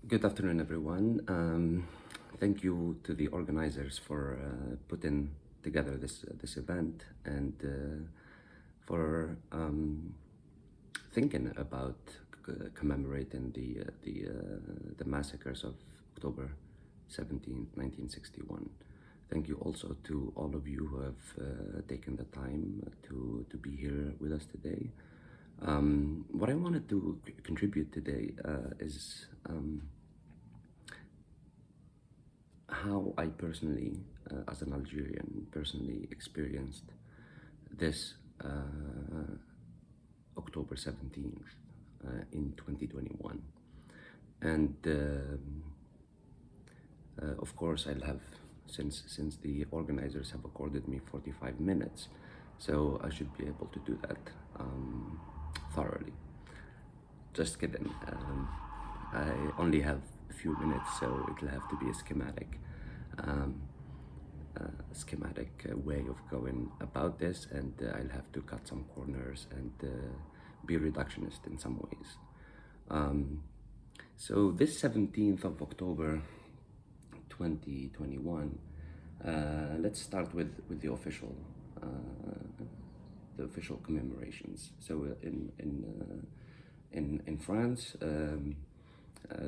Good afternoon, everyone. Thank you to the organizers for putting together this event and for thinking about commemorating the massacres of October 17th, 1961. Thank you also to all of you who have taken the time to be here with us today. What I wanted to contribute today is how I personally, as an Algerian, personally experienced this October 17th in 2021. And of course, I'll have, since the organizers have accorded me 45 minutes, so I should be able to do that thoroughly. Just kidding. I only have a few minutes, so it'll have to be a schematic way of going about this, and I'll have to cut some corners and be reductionist in some ways. So this 17th of October 2021, let's start with the official commemorations. So in France,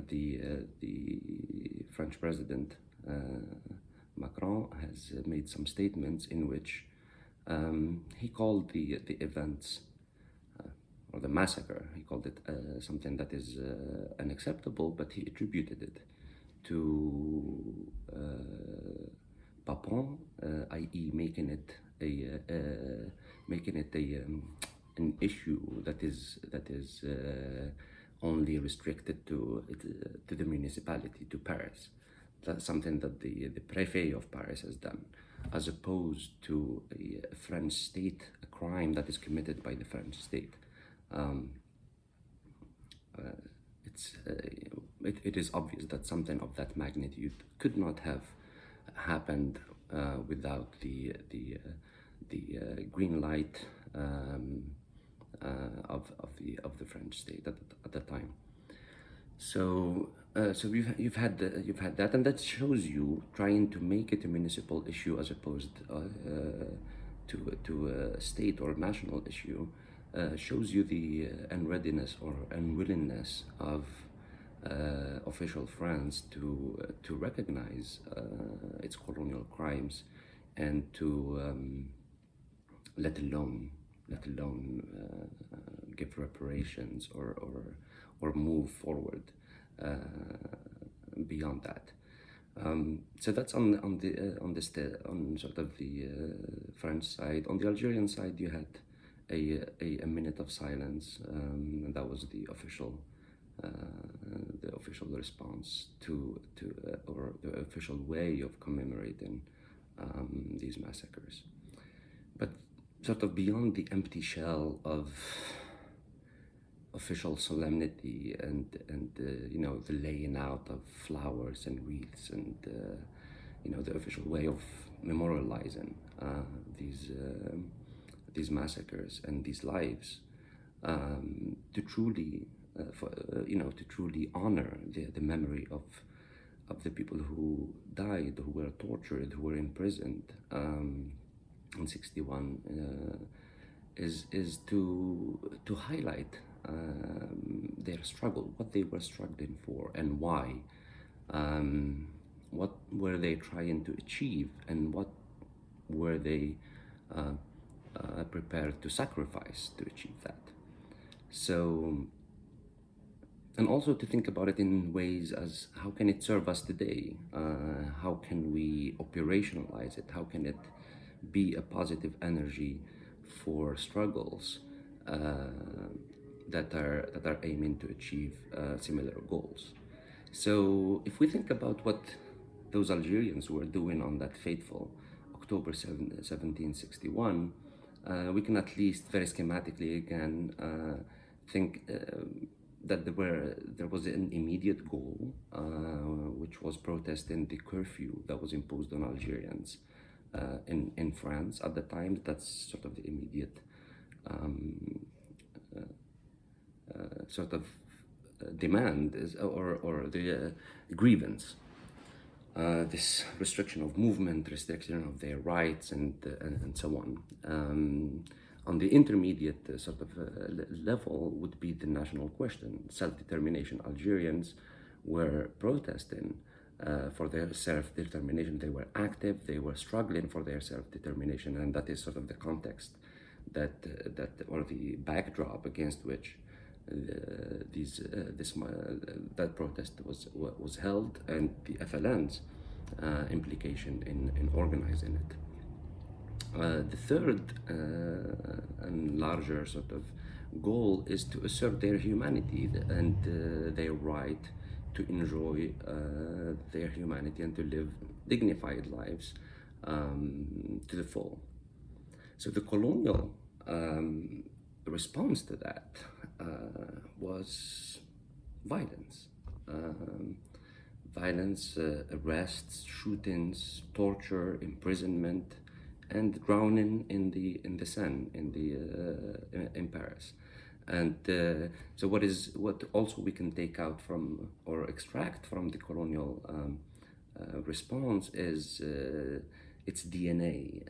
the French president Macron has made some statements in which he called the events or the massacre. He called it something that is unacceptable, but he attributed it to Papon, i.e., making it an issue that is only restricted to the municipality, to Paris. That's something that the Préfet of Paris has done, as opposed to a French state, a crime that is committed by the French state. It is obvious that something of that magnitude could not have happened without the green light of the French state at the time. So you've had that, and that shows you trying to make it a municipal issue as opposed to a state or national issue. Shows you the unreadiness or unwillingness of official France to recognize its colonial crimes and to let alone give reparations or move forward beyond that. So that's on sort of the French side. On the Algerian side, you had a minute of silence, and that was the official response to or the official way of commemorating these massacres. But sort of beyond the empty shell of official solemnity and the laying out of flowers and wreaths and the official way of memorializing these massacres and these lives, to truly honor the memory of the people who died, who were tortured, who were imprisoned in 61, is to highlight their struggle, what they were struggling for and why, what were they trying to achieve, and what were they prepared to sacrifice to achieve that. So, and also to think about it in ways as how can it serve us today? How can we operationalize it? How can it be a positive energy for struggles that are aiming to achieve similar goals? So if we think about what those Algerians were doing on that fateful October 1761, we can at least very schematically again think that there was an immediate goal, which was protesting the curfew that was imposed on Algerians in France at the time. That's sort of the immediate sort of demand is, or the grievance, this restriction of movement, restriction of their rights, and so on the intermediate level would be the national question, self-determination. Algerians were protesting for their self-determination. They were active, they were struggling for their self-determination, and that is sort of the context or the backdrop against which that protest was held, and the FLN's implication in organizing it. The third and larger sort of goal is to assert their humanity and their right to enjoy their humanity and to live dignified lives to the full. So the colonial response to that was violence. Violence, arrests, shootings, torture, imprisonment, and drowning in the Seine in Paris. And so what also we can take out from or extract from the colonial response is its DNA,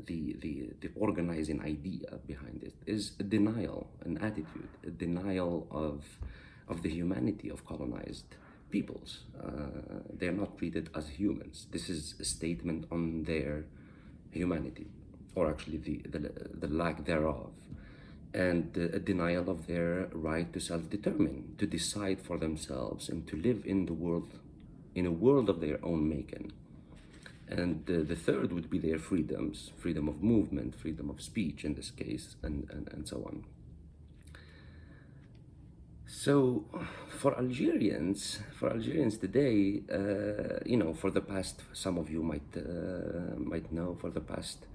the organizing idea behind it is a denial, an attitude, a denial of the humanity of colonized peoples. They're not treated as humans. This is a statement on their humanity, or actually the lack thereof, and a denial of their right to self-determine, to decide for themselves, and to live in a world of their own making. And the third would be their freedoms, freedom of movement, freedom of speech in this case, and so on. So for Algerians today, for the past, some of you might know, for the past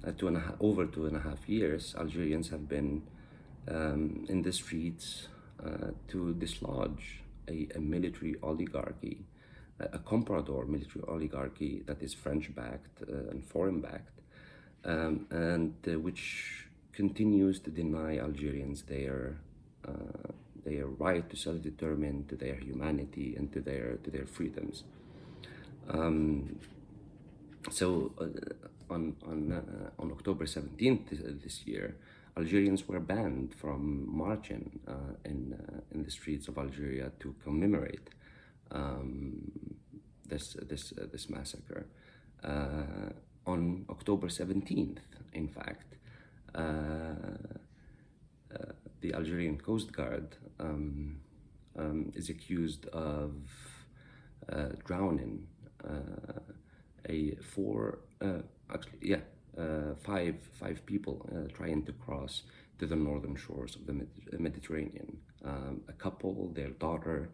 over 2.5 years, Algerians have been in the streets to dislodge a military oligarchy, a comprador military oligarchy that is French-backed and foreign-backed, and which continues to deny Algerians their right to self-determine, to their humanity, and to their freedoms. So on October 17th this year, Algerians were banned from marching in the streets of Algeria to commemorate this massacre. On October 17th, in fact, the Algerian Coast Guard is accused of drowning five people trying to cross to the northern shores of the Mediterranean. A couple, their daughter,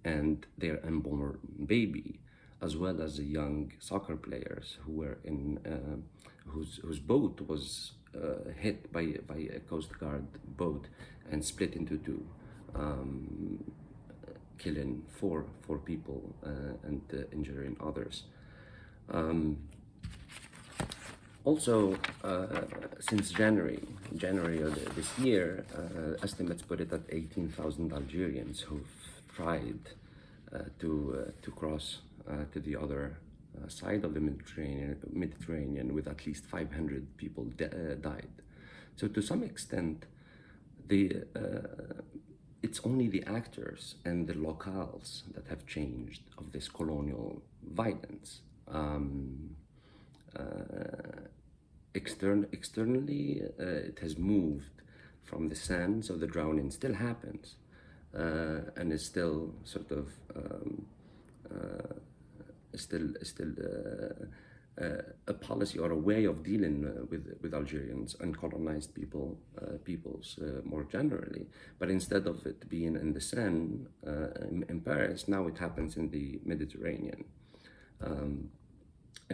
and their unborn baby, as well as the young soccer players who were whose boat was hit by a Coast Guard boat and split into two, killing four people and injuring others. Also, since January of this year, estimates put it at 18,000 Algerians who've tried to cross to the other side of the Mediterranean, with at least 500 people died. So to some extent, it's only the actors and the locales that have changed of this colonial violence. Externally, it has moved from the Seine, so the drowning still happens, and is still sort of a policy or a way of dealing with Algerians and colonized peoples more generally. But instead of it being in the Seine in Paris, now it happens in the Mediterranean. And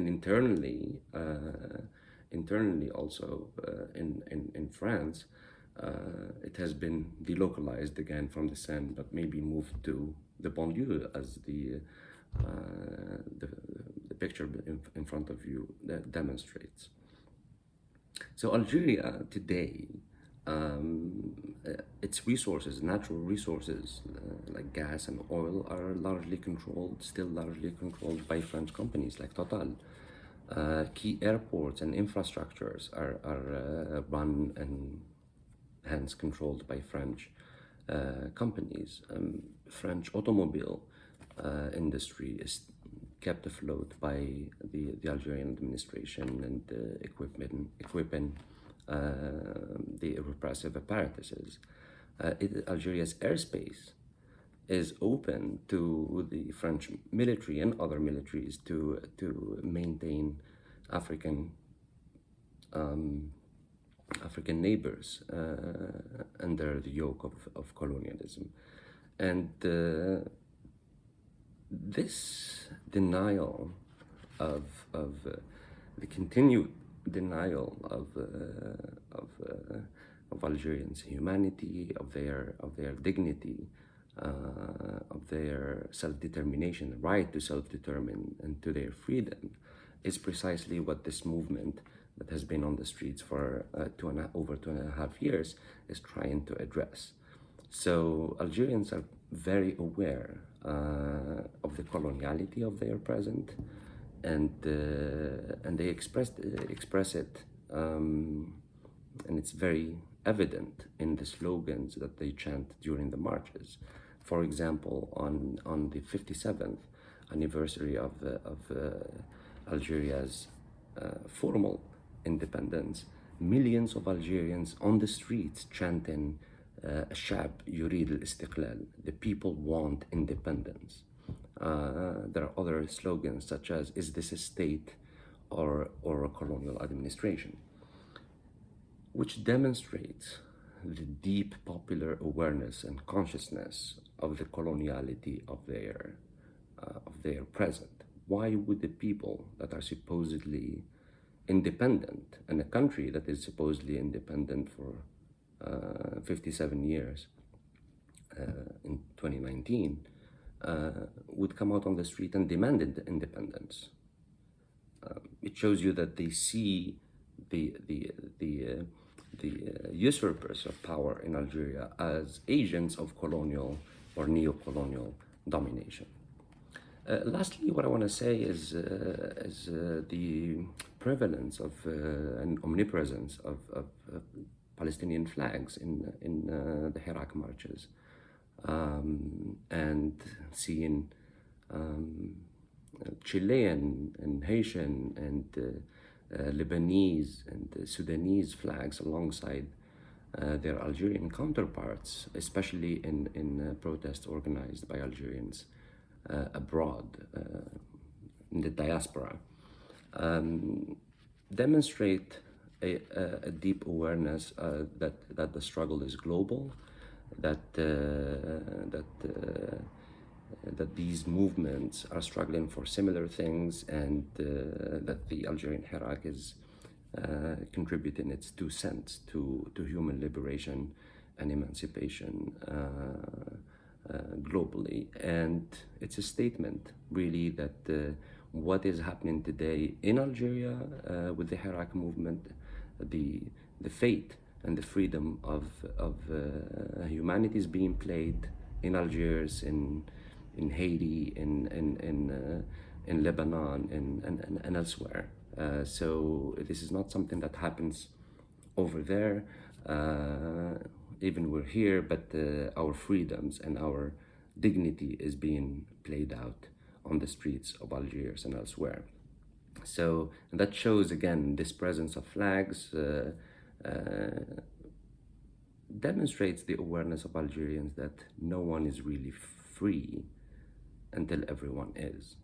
internally also in France, it has been delocalized again from the Seine, but maybe moved to the banlieue, as the picture in front of you that demonstrates. So Algeria today its resources, natural resources like gas and oil, are largely controlled, still largely controlled by French companies like Total. Key airports and infrastructures are run and hence controlled by French companies. French automobile industry is kept afloat by the Algerian administration and equipping the repressive apparatuses. Algeria's airspace is open to the French military and other militaries to maintain African African neighbors under the yoke of colonialism. And this denial the continued denial of Algerians' humanity, of their dignity, of their self-determination, right to self-determine and to their freedom, is precisely what this movement that has been on the streets for over 2.5 years is trying to address. So Algerians are very aware of the coloniality of their present, and they express it, and it's very evident in the slogans that they chant during the marches. For example, on the 57th anniversary of Algeria's formal independence, millions of Algerians on the streets chanting الشعب يريد الاستقلال, the people want independence. There are other slogans such as, is this a state or a colonial administration? Which demonstrates the deep popular awareness and consciousness of the coloniality of their present. Why would the people that are supposedly independent, and a country that is supposedly independent for 57 years in 2019, would come out on the street and demand independence? It shows you that they see the usurpers of power in Algeria as agents of colonial or neo-colonial domination. Lastly, what I want to say is the prevalence of and omnipresence of Palestinian flags in the Hirak marches, and seeing Chilean and Haitian and Lebanese and Sudanese flags alongside their Algerian counterparts, especially in protests organized by Algerians abroad, in the diaspora, demonstrate a deep awareness that the struggle is global, that these movements are struggling for similar things, and that the Algerian Hirak is contributing its 2 cents to human liberation and emancipation globally. And it's a statement, really, that what is happening today in Algeria with the Hirak movement, the fate and the freedom of humanity is being played in Algiers, in Haiti, in Lebanon, and elsewhere. So this is not something that happens over there. Even we're here, but our freedoms and our dignity is being played out on the streets of Algiers and elsewhere. So that shows, again, this presence of flags demonstrates the awareness of Algerians that no one is really free until everyone is.